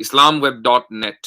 islamweb.net,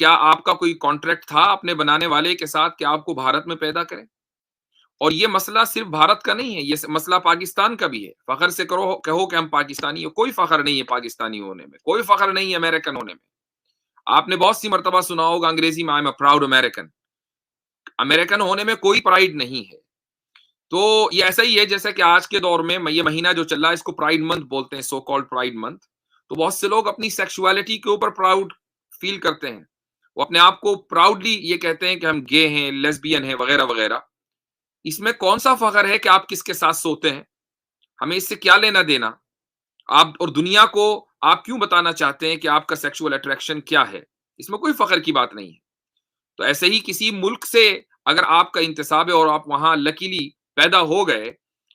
کیا آپ کا کوئی کانٹریکٹ تھا اپنے بنانے والے کے ساتھ کہ آپ کو بھارت میں پیدا کریں؟ اور یہ مسئلہ صرف بھارت کا نہیں ہے، یہ مسئلہ پاکستان کا بھی ہے. فخر سے کہو کہ ہم پاکستانی ہیں. کوئی فخر نہیں ہے پاکستانی ہونے میں، کوئی فخر نہیں ہے امریکن ہونے میں. آپ نے بہت سی مرتبہ سنا ہوگا انگریزی میں I am a proud American. American ہونے میں کوئی پرائڈ نہیں ہے. تو یہ ایسا ہی ہے جیسا کہ آج کے دور میں یہ مہینہ جو چل رہا ہے اس کو پرائڈ منتھ بولتے ہیں، سو کالڈ پرائڈ منتھ. تو بہت سے لوگ اپنی سیکشوالٹی کے اوپر پراؤڈ فیل کرتے ہیں، وہ اپنے آپ کو پراؤڈلی یہ کہتے ہیں کہ ہم گے ہیں، لیسبین ہیں، وغیرہ وغیرہ. اس میں کون سا فخر ہے کہ آپ کس کے ساتھ سوتے ہیں؟ ہمیں اس سے کیا لینا دینا؟ آپ اور دنیا کو آپ کیوں بتانا چاہتے ہیں کہ آپ کا سیکشول اٹریکشن کیا ہے؟ اس میں کوئی فخر کی بات نہیں ہے. تو ایسے ہی کسی ملک سے اگر آپ کا انتساب ہے اور آپ وہاں لکیلی پیدا ہو گئے،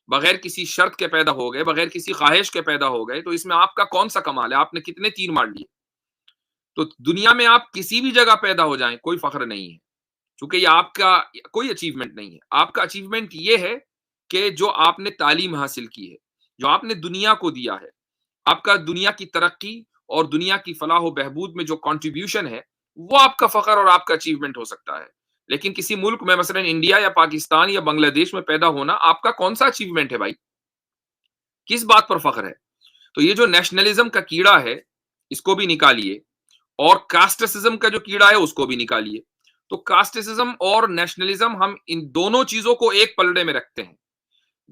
بغیر کسی شرط کے پیدا ہو گئے، بغیر کسی خواہش کے پیدا ہو گئے، تو اس میں آپ کا کون سا کمال ہے؟ آپ نے کتنے تیر مار لیے؟ تو دنیا میں آپ کسی بھی جگہ پیدا ہو جائیں، کوئی فخر نہیں ہے، چونکہ یہ آپ کا کوئی اچیومنٹ نہیں ہے. آپ کا اچیومنٹ یہ ہے کہ جو آپ نے تعلیم حاصل کی ہے، جو آپ نے دنیا کو دیا ہے، آپ کا دنیا کی ترقی اور دنیا کی فلاح و بہبود میں جو کنٹریبیوشن ہے، وہ آپ کا فخر اور آپ کا اچیومنٹ ہو سکتا ہے. لیکن کسی ملک میں مثلا انڈیا یا پاکستان یا بنگلہ دیش میں پیدا ہونا آپ کا کون سا اچیومنٹ ہے بھائی؟ کس بات پر فخر ہے؟ تو یہ جو نیشنلزم کا کیڑا ہے اس کو بھی نکالیے، اور کاسٹسزم کا جو کیڑا ہے اس کو بھی نکالیے. تو کاسٹسزم اور نیشنلزم ہم ان دونوں چیزوں کو ایک پلڑے میں رکھتے ہیں،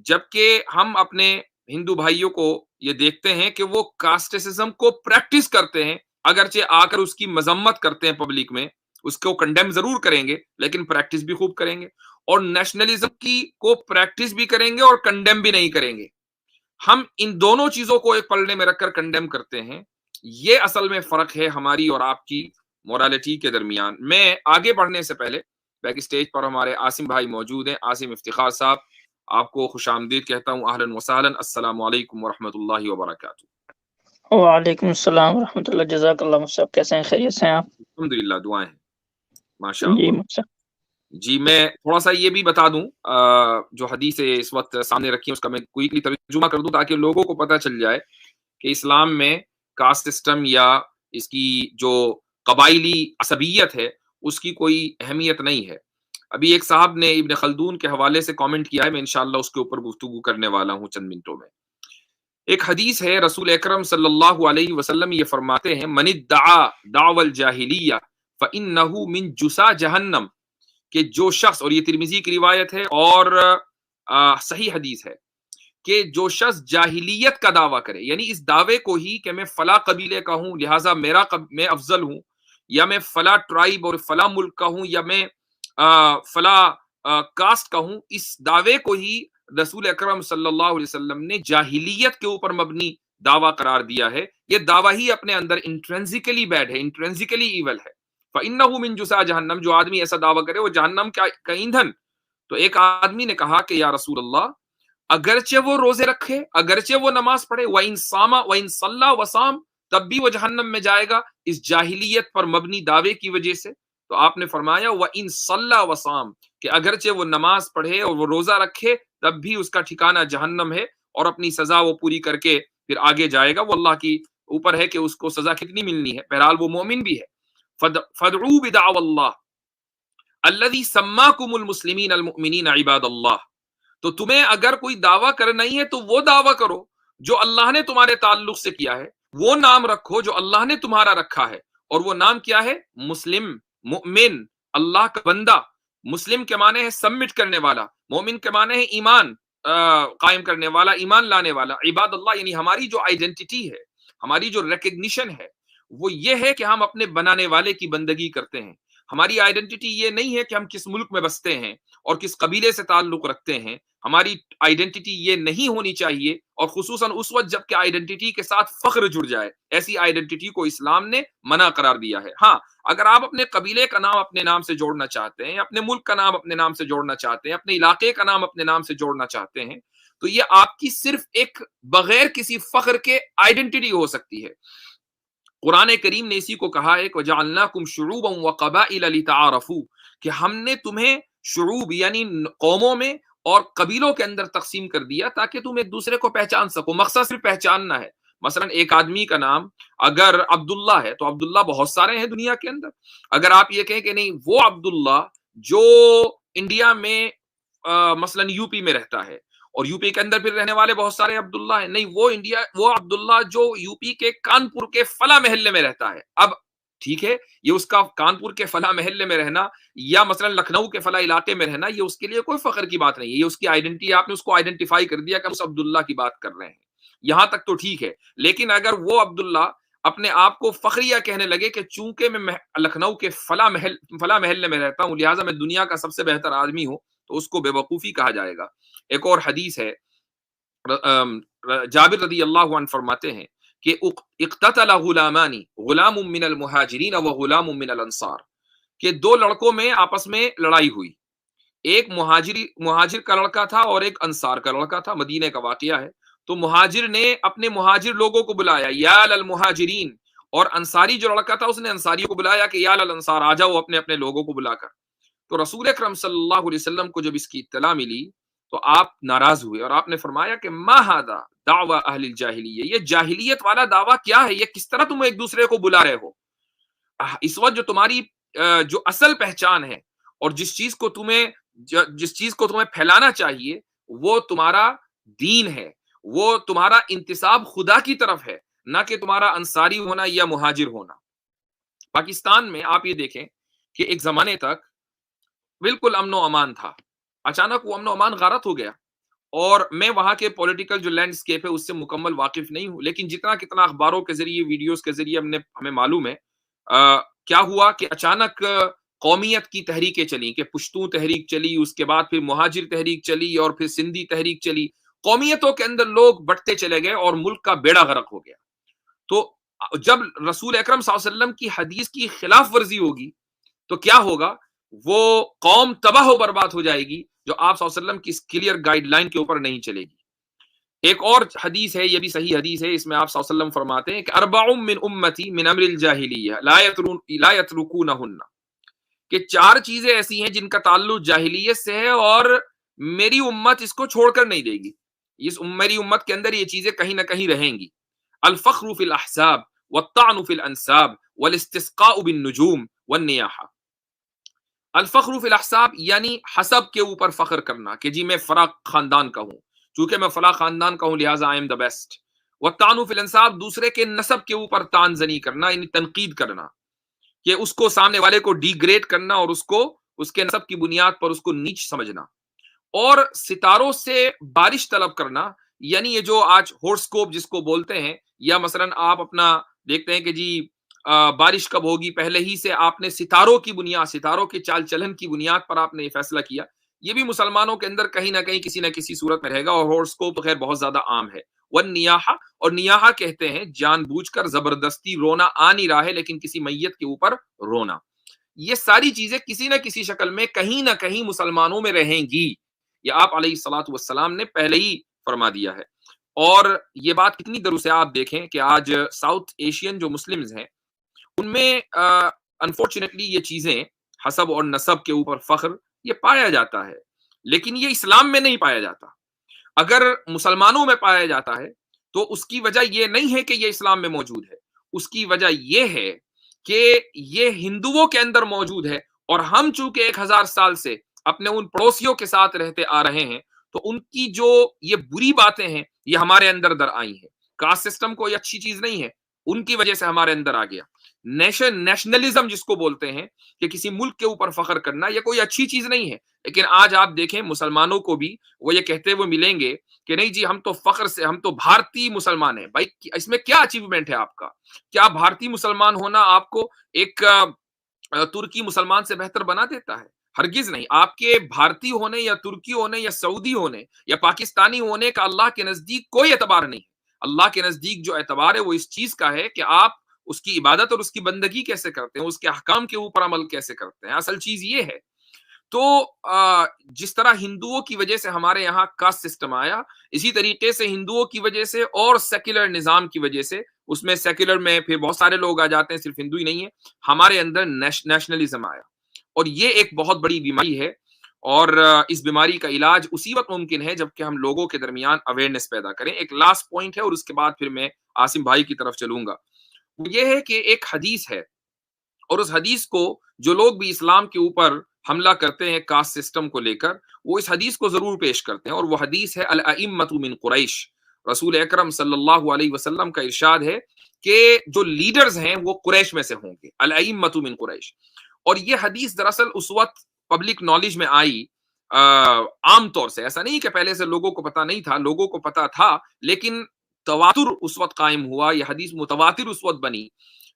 جبکہ ہم اپنے ہندو بھائیوں کو یہ دیکھتے ہیں کہ وہ کاسٹسزم کو پریکٹس کرتے ہیں، اگرچہ آ کر اس کی مذمت کرتے ہیں پبلک میں، اس کو کنڈیم ضرور کریں گے لیکن پریکٹس بھی خوب کریں گے. اور نیشنلزم کی کو پریکٹس بھی کریں گے اور کنڈیم بھی نہیں کریں گے. ہم ان دونوں چیزوں کو ایک پلڑے میں رکھ کر کنڈیم کرتے ہیں. یہ اصل میں فرق ہے ہماری اور آپ کی مورالٹی کے درمیان. میں آگے بڑھنے سے پہلے بیک اسٹیج پر ہمارے عاصم بھائی موجود ہیں، عاصم افتخار صاحب، آپ کو خوش آمدید کہتا ہوں. اہلا وسہلا، السلام علیکم ورحمۃ اللہ وبرکاتہ. وعلیکم السلام ورحمۃ اللہ. جزاک اللہ مصعب. کیسے ہیں؟ خیریت سے ہیں آپ؟ الحمدللہ، دعائیں ہیں، ماشاء جی اللہ. مصعب. جی میں تھوڑا سا یہ بھی بتا دوں، جو حدیث اس وقت سامنے رکھی ہے اس کا میں کوئکلی ترجمہ کر دوں تاکہ لوگوں کو پتہ چل جائے کہ اسلام میں کاسٹ سسٹم یا اس کی جو قبائلی عصبیت ہے اس کی کوئی اہمیت نہیں ہے. ابھی ایک صاحب نے ابن خلدون کے حوالے سے کامنٹ کیا ہے، میں انشاءاللہ اس کے اوپر گفتگو کرنے والا ہوں چند منٹوں میں. ایک حدیث ہے، رسول اکرم صلی اللہ علیہ وسلم یہ فرماتے ہیں، من ادعا دعوى الجاہلیہ فإنہ من جسا جہنم، کہ جو شخص، اور یہ ترمذی کی روایت ہے اور صحیح حدیث ہے، کہ جو شخص جاہلیت کا دعویٰ کرے، یعنی اس دعوے کو ہی کہ میں فلاں قبیلے کا ہوں لہٰذا میں افضل ہوں، یا میں فلاں ٹرائب اور فلاں ملک کا ہوں، یا میں فلاں کاسٹ کا ہوں، اس دعوے کو ہی رسول اکرم صلی اللہ علیہ وسلم نے جاہلیت کے اوپر مبنی دعویٰ قرار دیا ہے. یہ دعویٰ ہی اپنے اندر انٹرینسیکلی بیڈ ہے، انٹرینسیکلی ایول ہے. فَإِنَّهُ مِن جُسَا جہنم، جو آدمی ایسا دعویٰ کرے وہ جہنم کا ایندھن. تو ایک آدمی نے کہا کہ یا رسول اللہ، اگرچہ وہ روزے رکھے، اگرچہ وہ نماز پڑھے، وَإِن صَامَ وَإِن صَلَّى وَصَامَ، تب بھی وہ جہنم میں جائے گا اس جاہلیت پر مبنی دعوے کی وجہ سے. تو آپ نے فرمایا وَإِن صَلَّى وَصَامَ، کہ اگرچہ وہ نماز پڑھے اور وہ روزہ رکھے تب بھی اس کا ٹھکانہ جہنم ہے، اور اپنی سزا وہ پوری کر کے پھر آگے جائے گا. وہ اللہ کی اوپر ہے کہ اس کو سزا کتنی ملنی ہے، بہرحال وہ مومن بھی ہے. فَادْعُوا بِدَعْوَى اللَّهِ الَّذِي سَمَّاكُمُ الْمُسْلِمِينَ الْمُؤْمِنِينَ عِبَادَ اللَّهِ. تو تمہیں اگر کوئی دعویٰ کرنا ہی ہے تو وہ دعویٰ کرو جو اللہ نے تمہارے تعلق سے کیا ہے، وہ نام رکھو جو اللہ نے تمہارا رکھا ہے. اور وہ نام کیا ہے؟ مسلم، مؤمن، اللہ کا بندہ. مسلم کے معنی ہے سبمٹ کرنے والا، مومن کے معنی ہے ایمان قائم کرنے والا، ایمان لانے والا. عباد اللہ یعنی ہماری جو آئیڈینٹی ہے، ہماری جو ریکگنیشن ہے، وہ یہ ہے کہ ہم اپنے بنانے والے کی بندگی کرتے ہیں. ہماری آئیڈینٹی یہ نہیں ہے کہ ہم کس ملک میں بستے ہیں اور کس قبیلے سے تعلق رکھتے ہیں. ہماری آئیڈینٹی یہ نہیں ہونی چاہیے، اور خصوصاً اس وقت جب کہ آئیڈینٹی کے ساتھ فخر جڑ جائے. ایسی آئیڈینٹی کو اسلام نے منع قرار دیا ہے. ہاں، اگر آپ اپنے قبیلے کا نام اپنے نام سے جوڑنا چاہتے ہیں، اپنے ملک کا نام اپنے نام سے جوڑنا چاہتے ہیں، اپنے علاقے کا نام اپنے نام سے جوڑنا چاہتے ہیں، تو یہ آپ کی صرف ایک بغیر کسی فخر کے آئیڈینٹی ہو سکتی ہے. قرآن کریم نے اسی کو کہا ہے کہ وَجَعَلْنَاكُمْ شُعُوبًا وَقَبَائِلَ لِتَعَارَفُوا، کہ ہم نے تمہیں شعوب یعنی قوموں میں اور قبیلوں کے اندر تقسیم کر دیا تاکہ تم ایک دوسرے کو پہچان سکو. مقصد صرف پہچاننا ہے، مثلا ایک آدمی کا نام اگر عبداللہ ہے تو عبداللہ بہت سارے ہیں دنیا کے اندر. اگر آپ یہ کہیں کہ نہیں وہ عبداللہ جو انڈیا میں مثلا یو پی میں رہتا ہے اور یو پی کے اندر پھر رہنے والے بہت سارے عبداللہ ہیں, نہیں وہ عبداللہ جو یو پی کے کانپور کے فلاں محلے میں رہتا ہے. اب ٹھیک ہے, یہ اس کا کانپور کے فلاں محلے میں رہنا یا مثلا لکھنؤ کے فلاں علاقے میں رہنا, یہ اس کے لیے کوئی فخر کی بات نہیں ہے, یہ اس کی آئیڈینٹی, آپ نے اس کو آئیڈینٹیفائی کر دیا کہ ہم اس عبداللہ کی بات کر رہے ہیں, یہاں تک تو ٹھیک ہے. لیکن اگر وہ عبداللہ اپنے آپ کو فخریہ کہنے لگے کہ چونکہ میں لکھنؤ کے فلاں محلے میں رہتا ہوں لہٰذا میں دنیا کا سب سے بہتر آدمی ہوں, تو اس کو بے وقوفی کہا جائے گا. ایک اور حدیث ہے, جابر رضی اللہ عنہ فرماتے ہیں کہ اقتتل غلامان, غلام من المہاجرین و غلام من الانصار, کہ دو لڑکوں میں آپس میں لڑائی ہوئی, ایک مہاجر کا لڑکا تھا اور ایک انصار کا لڑکا تھا. مدینہ کا واقعہ ہے. تو مہاجر نے اپنے مہاجر لوگوں کو بلایا یا للمہاجرین, اور انصاری جو لڑکا تھا اس نے انصاریوں کو بلایا کہ یا للانصار, آ جاؤ اپنے اپنے لوگوں کو بلا کر. تو رسول اکرم صلی اللہ علیہ وسلم کو جب اس کی اطلاع ملی تو آپ ناراض ہوئے اور آپ نے فرمایا کہ ما ھذا دعوی اہل الجاہلیہ, یہ جاہلیت والا دعویٰ کیا ہے, یہ کس طرح تم ایک دوسرے کو بلا رہے ہو. اس وقت جو تمہاری جو اصل پہچان ہے اور جس چیز کو تمہیں پھیلانا چاہیے وہ تمہارا دین ہے, وہ تمہارا انتساب خدا کی طرف ہے, نہ کہ تمہارا انصاری ہونا یا مہاجر ہونا. پاکستان میں آپ یہ دیکھیں کہ ایک زمانے تک بالکل امن و امان تھا, اچانک وہ امن و امان غارت ہو گیا, اور میں وہاں کے پولیٹیکل جو لینڈسکیپ ہے اس سے مکمل واقف نہیں ہوں, لیکن جتنا کتنا اخباروں کے ذریعے ویڈیوز کے ذریعے ہمیں معلوم ہے کیا ہوا کہ اچانک قومیت کی تحریکیں چلی, کہ پشتو تحریک چلی, اس کے بعد پھر مہاجر تحریک چلی, اور پھر سندھی تحریک چلی. قومیتوں کے اندر لوگ بٹتے چلے گئے اور ملک کا بیڑا غرق ہو گیا. تو جب رسول اکرم صلی اللہ علیہ وسلم کی حدیث کی خلاف ورزی ہوگی تو کیا ہوگا, وہ قوم تباہ و برباد ہو جائے گی جو آپ صلی اللہ علیہ وسلم کی اس کلیئر گائیڈ لائن کے اوپر نہیں چلے گی. ایک اور حدیث ہے, یہ بھی صحیح حدیث ہے, اس میں آپ صلی اللہ علیہ وسلم فرماتے ہیں کہ اربع من امتی من امر الجاہلیہ لا یترکونہن, کہ 4 چیزیں ایسی ہیں جن کا تعلق جاہلیت سے ہے اور میری امت اس کو چھوڑ کر نہیں دے گی, میری امت کے اندر یہ چیزیں کہیں نہ کہیں رہیں گی. الفخر فی الاحساب والطعن فی الانساب والاستسقاء بالنجوم والنیاحہ. الفخر فی الاحساب یعنی حسب کے اوپر فخر کرنا, کہ جی میں فلاں خاندان کا ہوں, چونکہ میں فلاں خاندان کا ہوں لہٰذا آئی ایم دا بیسٹ. والطعن فی الانساب, دوسرے کے نسب کے اوپر طعن زنی کرنا یعنی تنقید کرنا, کہ اس کو سامنے والے کو ڈی گریڈ کرنا اور اس کو اس کے نسب کی بنیاد پر اس کو نیچ سمجھنا. اور ستاروں سے بارش طلب کرنا, یعنی یہ جو آج ہورسکوپ جس کو بولتے ہیں, یا مثلا آپ اپنا دیکھتے ہیں کہ جی بارش کب ہوگی, پہلے ہی سے آپ نے ستاروں کی بنیاد, ستاروں کے چال چلن کی بنیاد پر آپ نے یہ فیصلہ کیا. یہ بھی مسلمانوں کے اندر کہیں نہ کہیں کسی نہ کسی صورت میں رہے گا, اور ہورسکوپ خیر بہت زیادہ عام ہے. والنیاحہ, اور نیاحہ کہتے ہیں جان بوجھ کر زبردستی رونا, آ نہیں رہا ہے لیکن کسی میت کے اوپر رونا. یہ ساری چیزیں کسی نہ کسی شکل میں کہیں نہ کہیں مسلمانوں میں رہیں گی, یہ آپ علیہ الصلوۃ والسلام نے پہلے ہی فرما دیا ہے. اور یہ بات کتنی درست ہے, آپ دیکھیں کہ آج ساؤتھ ایشین جو مسلمز ہیں ان میں انفارچونیٹلی یہ چیزیں حسب اور نسب کے اوپر فخر یہ پایا جاتا ہے, لیکن یہ اسلام میں نہیں پایا جاتا. اگر مسلمانوں میں پایا جاتا ہے تو اس کی وجہ یہ نہیں ہے کہ یہ اسلام میں موجود ہے, اس کی وجہ یہ ہے کہ یہ ہندوؤں کے اندر موجود ہے, اور ہم چونکہ 1000 سال سے اپنے ان پڑوسیوں کے ساتھ رہتے آ رہے ہیں تو ان کی جو یہ بری باتیں ہیں یہ ہمارے اندر در آئی ہیں. کاسٹ سسٹم کوئی اچھی چیز نہیں ہے, ان کی وجہ سے ہمارے اندر آ گیا. نیشنلزم جس کو بولتے ہیں کہ کسی ملک کے اوپر فخر کرنا, یہ کوئی اچھی چیز نہیں ہے. لیکن آج آپ دیکھیں مسلمانوں کو بھی وہ یہ کہتے ہوئے ملیں گے کہ نہیں جی ہم تو فخر سے, ہم تو بھارتی مسلمان ہیں. بھائی اس میں کیا اچیومنٹ ہے آپ کا, کیا بھارتی مسلمان ہونا آپ کو ایک ترکی مسلمان سے بہتر بنا دیتا ہے؟ ہرگز نہیں. آپ کے بھارتی ہونے یا ترکی ہونے یا سعودی ہونے یا پاکستانی ہونے کا اللہ کے نزدیک کوئی اعتبار نہیں ہے. اللہ کے نزدیک جو اعتبار ہے وہ اس چیز کا ہے کہ آپ اس کی عبادت اور اس کی بندگی کیسے کرتے ہیں, اس کے احکام کے اوپر عمل کیسے کرتے ہیں, اصل چیز یہ ہے. تو جس طرح ہندوؤں کی وجہ سے ہمارے یہاں کاسٹ سسٹم آیا, اسی طریقے سے ہندوؤں کی وجہ سے اور سیکولر نظام کی وجہ سے, اس میں سیکولر میں پھر بہت سارے لوگ آ جاتے ہیں, صرف ہندو ہی نہیں ہے, ہمارے اندر نیشنلزم آیا. اور یہ ایک بہت بڑی بیماری ہے, اور اس بیماری کا علاج اسی وقت ممکن ہے جبکہ ہم لوگوں کے درمیان اویئرنیس پیدا کریں. ایک لاسٹ پوائنٹ ہے اور اس کے بعد پھر میں عاصم بھائی کی طرف چلوں گا. وہ یہ ہے کہ ایک حدیث ہے اور اس حدیث کو جو لوگ بھی اسلام کے اوپر حملہ کرتے ہیں کاسٹ سسٹم کو لے کر، وہ اس حدیث کو ضرور پیش کرتے ہیں، اور وہ حدیث ہے الائمۃ من قریش. رسول اکرم صلی اللہ علیہ وسلم کا ارشاد ہے کہ جو لیڈرز ہیں وہ قریش میں سے ہوں گے، الائمۃ من قریش. اور یہ حدیث دراصل اس وقت پبلک نالج میں آئی عام طور سے. ایسا نہیں کہ پہلے سے لوگوں کو پتا نہیں تھا، لوگوں کو پتا تھا، لیکن تواتر اس وقت قائم ہوا. یہ حدیث متواتر اس وقت بنی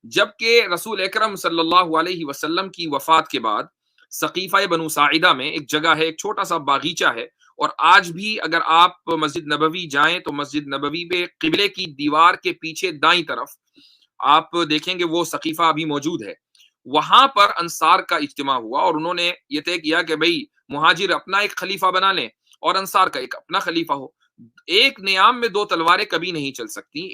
جبکہ رسول اکرم صلی اللہ علیہ وسلم کی وفات کے بعد سقیفہ بنو ساعدہ میں ایک جگہ ہے، ایک چھوٹا سا باغیچہ ہے، اور آج بھی اگر آپ مسجد نبوی جائیں تو مسجد نبوی میں قبلے کی دیوار کے پیچھے دائیں طرف آپ دیکھیں گے وہ سقیفہ ابھی موجود ہے. وہاں پر انصار کا اجتماع ہوا اور انہوں نے یہ طے کیا کہ بھئی مہاجر اپنا ایک خلیفہ بنا لیں اور انصار کا ایک اپنا خلیفہ ہو. ایک نیام میں دو تلواریں کبھی نہیں چل سکتی.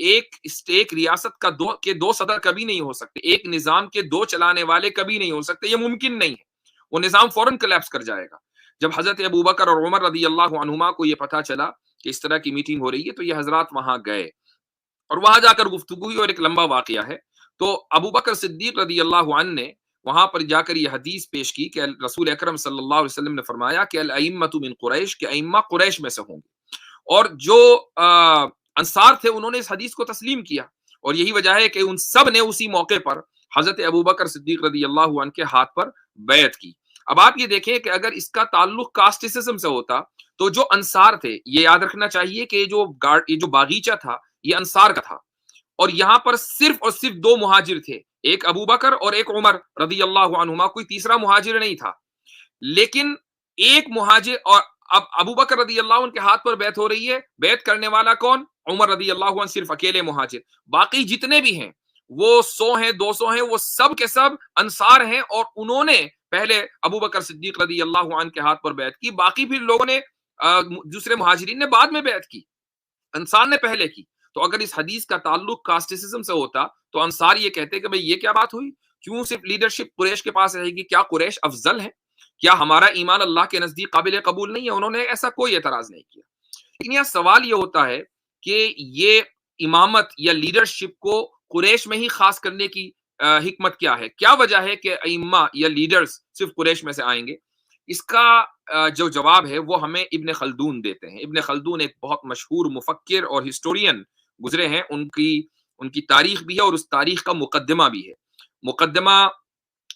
ایک ریاست کا دو صدر کبھی نہیں ہو سکتے. ایک نظام کے دو چلانے والے کبھی نہیں ہو سکتے. یہ ممکن نہیں ہے. وہ نظام فوراً کلیپس کر جائے گا. جب حضرت ابوبکر اور عمر رضی اللہ عنہما کو یہ پتا چلا کہ اس طرح کی میٹنگ ہو رہی ہے تو یہ حضرات وہاں گئے اور وہاں جا کر گفتگو ہوئی، اور ایک لمبا واقعہ ہے. تو ابوبکر صدیق رضی اللہ عنہ نے وہاں پر جا کر یہ حدیث پیش کی کہ رسول اکرم صلی اللہ علیہ وسلم نے فرمایا کہ الائمۃ من قریش، کہ ائمہ قریش میں سے ہوں گے. اور جو انصار تھے انہوں نے اس حدیث کو تسلیم کیا، اور یہی وجہ ہے کہ ان سب نے اسی موقع پر حضرت ابوبکر صدیق رضی اللہ عنہ کے ہاتھ پر بیعت کی. اب آپ یہ دیکھیں کہ اگر اس کا تعلق کاسٹسزم سے ہوتا تو جو انصار تھے، یہ یاد رکھنا چاہیے کہ یہ جو باغیچہ تھا یہ انصار کا تھا، اور یہاں پر صرف اور صرف دو مہاجر تھے، ایک ابوبکر اور ایک عمر رضی اللہ عنہما. کوئی تیسرا مہاجر نہیں تھا. لیکن ایک مہاجر، اور اب ابوبکر رضی اللہ عنہ کے ہاتھ پر بیعت ہو رہی ہے، بیعت کرنے والا کون؟ عمر رضی اللہ عنہ، صرف اکیلے مہاجر. باقی جتنے بھی ہیں وہ 100 ہیں، 200 ہیں، وہ سب کے سب انصار ہیں، اور انہوں نے پہلے ابوبکر صدیق رضی اللہ عنہ کے ہاتھ پر بیعت کی. باقی پھر لوگوں نے دوسرے مہاجرین نے بعد میں بیعت کی، انصار نے پہلے کی. تو اگر اس حدیث کا تعلق کاسٹسزم سے ہوتا تو انصار یہ کہتے کہ بھئی یہ کیا بات ہوئی؟ کیوں صرف لیڈرشپ قریش کے پاس رہے گی؟ کیا قریش افضل ہے؟ کیا ہمارا ایمان اللہ کے نزدیک قابل قبول نہیں ہے؟ انہوں نے ایسا کوئی اعتراض نہیں کیا. لیکن یہاں سوال یہ ہوتا ہے کہ یہ امامت یا لیڈرشپ کو قریش میں ہی خاص کرنے کی حکمت کیا ہے؟ کیا وجہ ہے کہ ائمہ یا لیڈرز صرف قریش میں سے آئیں گے؟ اس کا جو جواب ہے وہ ہمیں ابن خلدون دیتے ہیں. ابن خلدون ایک بہت مشہور مفکر اور ہسٹورین گزرے ہیں. ان کی تاریخ بھی ہے اور اس تاریخ کا مقدمہ بھی ہے. مقدمہ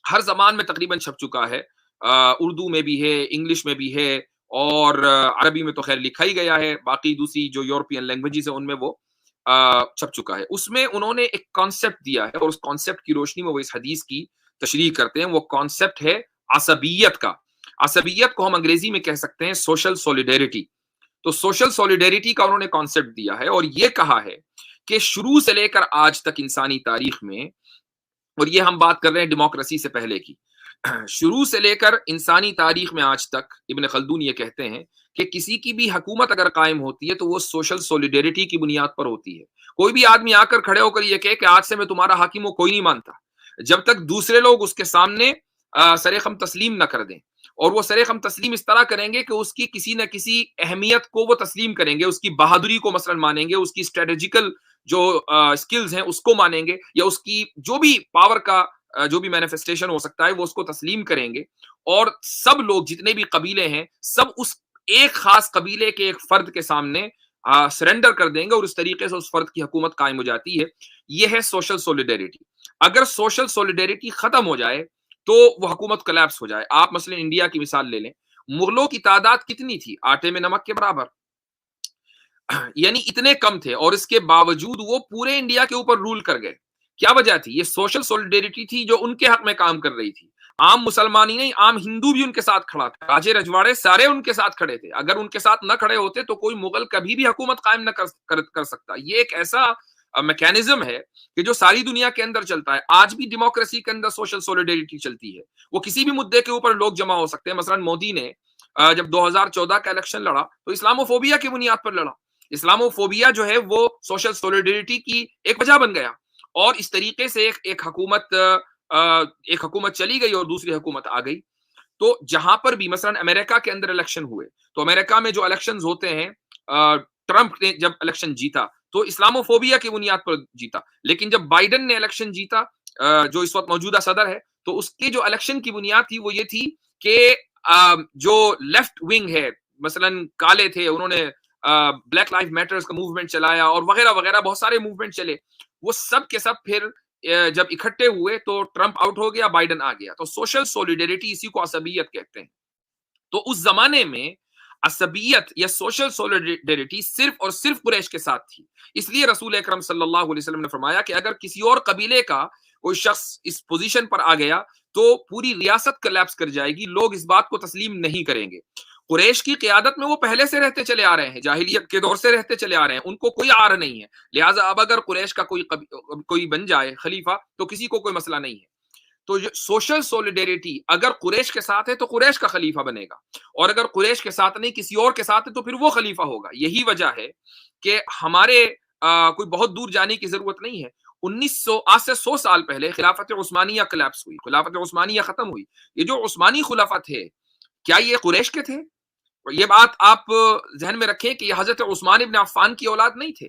ہر زبان میں تقریباً چھپ چکا ہے، اردو میں بھی ہے، انگلش میں بھی ہے، اور عربی میں تو خیر لکھا ہی گیا ہے. باقی دوسری جو یورپین لینگویجز ہیں ان میں وہ چھپ چکا ہے. اس میں انہوں نے ایک کانسیپٹ دیا ہے اور اس کانسیپٹ کی روشنی میں وہ اس حدیث کی تشریح کرتے ہیں. وہ کانسیپٹ ہے عصبیت کا. عصبیت کو ہم انگریزی میں کہہ سکتے ہیں سوشل سولیڈیرٹی. تو سوشل سولیڈیرٹی کا انہوں نے کانسیپٹ دیا ہے اور یہ کہا ہے کہ شروع سے لے کر آج تک انسانی تاریخ میں، اور یہ ہم بات کر رہے ہیں ڈیموکریسی سے پہلے کی، شروع سے لے کر انسانی تاریخ میں آج تک ابن خلدون یہ کہتے ہیں کہ کسی کی بھی حکومت اگر قائم ہوتی ہے تو وہ سوشل سولیڈیرٹی کی بنیاد پر ہوتی ہے. کوئی بھی آدمی آ کر کھڑے ہو کر یہ کہے کہ آج سے میں تمہارا حاکم ہوں، کوئی نہیں مانتا جب تک دوسرے لوگ اس کے سامنے سر خم تسلیم نہ کر دیں. اور وہ سر خم تسلیم اس طرح کریں گے کہ اس کی کسی نہ کسی اہمیت کو وہ تسلیم کریں گے، اس کی بہادری کو مثلا مانیں گے، اس کی اسٹریٹجیکل جو اسکلز ہیں اس کو مانیں گے، یا اس کی جو بھی پاور کا جو بھی مینیفیسٹیشن ہو سکتا ہے وہ اس کو تسلیم کریں گے. اور سب لوگ جتنے بھی قبیلے ہیں سب اس ایک خاص قبیلے کے ایک فرد کے سامنے سرنڈر کر دیں گے، اور اس طریقے سے اس فرد کی حکومت قائم ہو جاتی ہے. یہ ہے سوشل سولیڈیرٹی. اگر سوشل سولیڈیرٹی ختم ہو جائے تو وہ حکومت کلیپس ہو جائے. آپ مثلا انڈیا کی مثال لے لیں، مغلوں کی تعداد کتنی تھی؟ آٹے میں نمک کے برابر، یعنی اتنے کم تھے، اور اس کے باوجود وہ پورے انڈیا کے اوپر رول کر گئے. کیا وجہ تھی؟ یہ سوشل سولیڈیرٹی تھی جو ان کے حق میں کام کر رہی تھی. عام مسلمان ہی نہیں، عام ہندو بھی ان کے ساتھ کھڑا تھا، راجے رجواڑے سارے ان کے ساتھ کھڑے تھے. اگر ان کے ساتھ نہ کھڑے ہوتے تو کوئی مغل کبھی بھی حکومت قائم نہ کر سکتا. یہ ایک ایسا میکینزم ہے کہ جو ساری دنیا کے اندر چلتا ہے. آج بھی ڈیموکریسی کے اندر سوشل سولیڈیرٹی چلتی ہے. وہ کسی بھی مدعے کے اوپر لوگ جمع ہو سکتے ہیں. مثلا مودی نے جب 2014 کا الیکشن لڑا تو اسلاموفوبیا کی بنیاد پر لڑا. اسلاموفوبیا جو ہے وہ سوشل سولیڈیرٹی کی ایک وجہ بن گیا، اور اس طریقے سے ایک حکومت چلی گئی اور دوسری حکومت آ گئی. تو جہاں پر بھی مثلاً امریکہ کے اندر الیکشن ہوئے تو امریکہ میں جو الیکشنز ہوتے ہیں ٹرمپ نے جب الیکشن جیتا تو اسلاموفوبیا کی بنیاد پر جیتا، لیکن جب بائیڈن نے الیکشن جیتا جو اس وقت موجودہ صدر ہے تو اس کی جو الیکشن کی بنیاد تھی وہ یہ تھی کہ جو لیفٹ ونگ ہے مثلاً کالے تھے انہوں نے بلیک لائف میٹرز کا موومنٹ چلایا اور وغیرہ وغیرہ بہت سارے موومنٹ چلے، وہ سب کے سب پھر جب اکٹھے ہوئے تو ٹرمپ آؤٹ ہو گیا بائیڈن آ گیا۔ تو سوشل سولیڈیریٹی اسی کو عصبیت کہتے ہیں۔ تو اس زمانے میں عصبیت یا سوشل سولیڈیریٹی صرف اور صرف قریش کے ساتھ تھی، اس لیے رسول اکرم صلی اللہ علیہ وسلم نے فرمایا کہ اگر کسی اور قبیلے کا کوئی شخص اس پوزیشن پر آ گیا تو پوری ریاست کلیپس کر جائے گی، لوگ اس بات کو تسلیم نہیں کریں گے۔ قریش کی قیادت میں وہ پہلے سے رہتے چلے آ رہے ہیں، جاہلیت کے دور سے رہتے چلے آ رہے ہیں، ان کو کوئی عار نہیں ہے، لہٰذا اب اگر قریش کا کوئی بن جائے خلیفہ تو کسی کو کوئی مسئلہ نہیں ہے۔ تو سوشل سولیڈیریٹی اگر قریش کے ساتھ ہے تو قریش کا خلیفہ بنے گا، اور اگر قریش کے ساتھ نہیں کسی اور کے ساتھ ہے تو پھر وہ خلیفہ ہوگا۔ یہی وجہ ہے کہ ہمارے کوئی بہت دور جانے کی ضرورت نہیں ہے۔ آج سے 100 سال پہلے خلافت عثمانیہ کلیپس ہوئی، خلافت عثمانیہ ختم ہوئی۔ یہ جو عثمانی خلافت تھے کیا یہ قریش کے تھے؟ یہ بات آپ ذہن میں رکھیں کہ یہ حضرت عثمان ابن عفان کی اولاد نہیں تھے،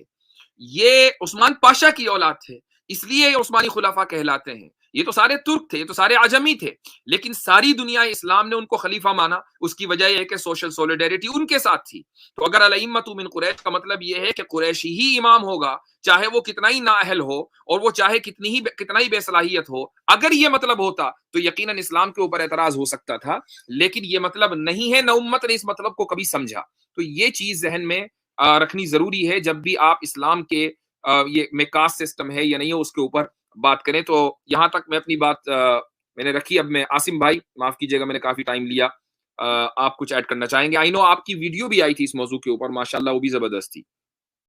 یہ عثمان پاشا کی اولاد تھے، اس لیے یہ عثمانی خلافہ کہلاتے ہیں۔ یہ تو سارے ترک تھے، یہ تو سارے عجمی تھے، لیکن ساری دنیا اسلام نے ان کو خلیفہ مانا۔ اس کی وجہ یہ ہے کہ سوشل سولیڈیریٹی ان کے ساتھ تھی۔ تو اگر الائمۃ من قریش کا مطلب یہ ہے کہ قریشی ہی امام ہوگا، چاہے وہ کتنا ہی نااہل ہو اور وہ چاہے کتنا ہی بے صلاحیت ہو، اگر یہ مطلب ہوتا تو یقیناً اسلام کے اوپر اعتراض ہو سکتا تھا، لیکن یہ مطلب نہیں ہے، نہ امت نے اس مطلب کو کبھی سمجھا۔ تو یہ چیز ذہن میں رکھنی ضروری ہے جب بھی آپ اسلام کے یہ میں کاسٹ سسٹم ہے یا نہیں ہے اس کے اوپر بات کریں۔ تو یہاں تک میں اپنی بات میں نے رکھی۔ اب میں عاصم بھائی معاف کیجیے گا میں نے کافی ٹائم لیا، آپ کچھ ایڈ کرنا چاہیں گے؟ آئی نو آپ کی ویڈیو بھی آئی تھی اس موضوع کے اوپر، ماشاءاللہ وہ بھی زبردست تھی۔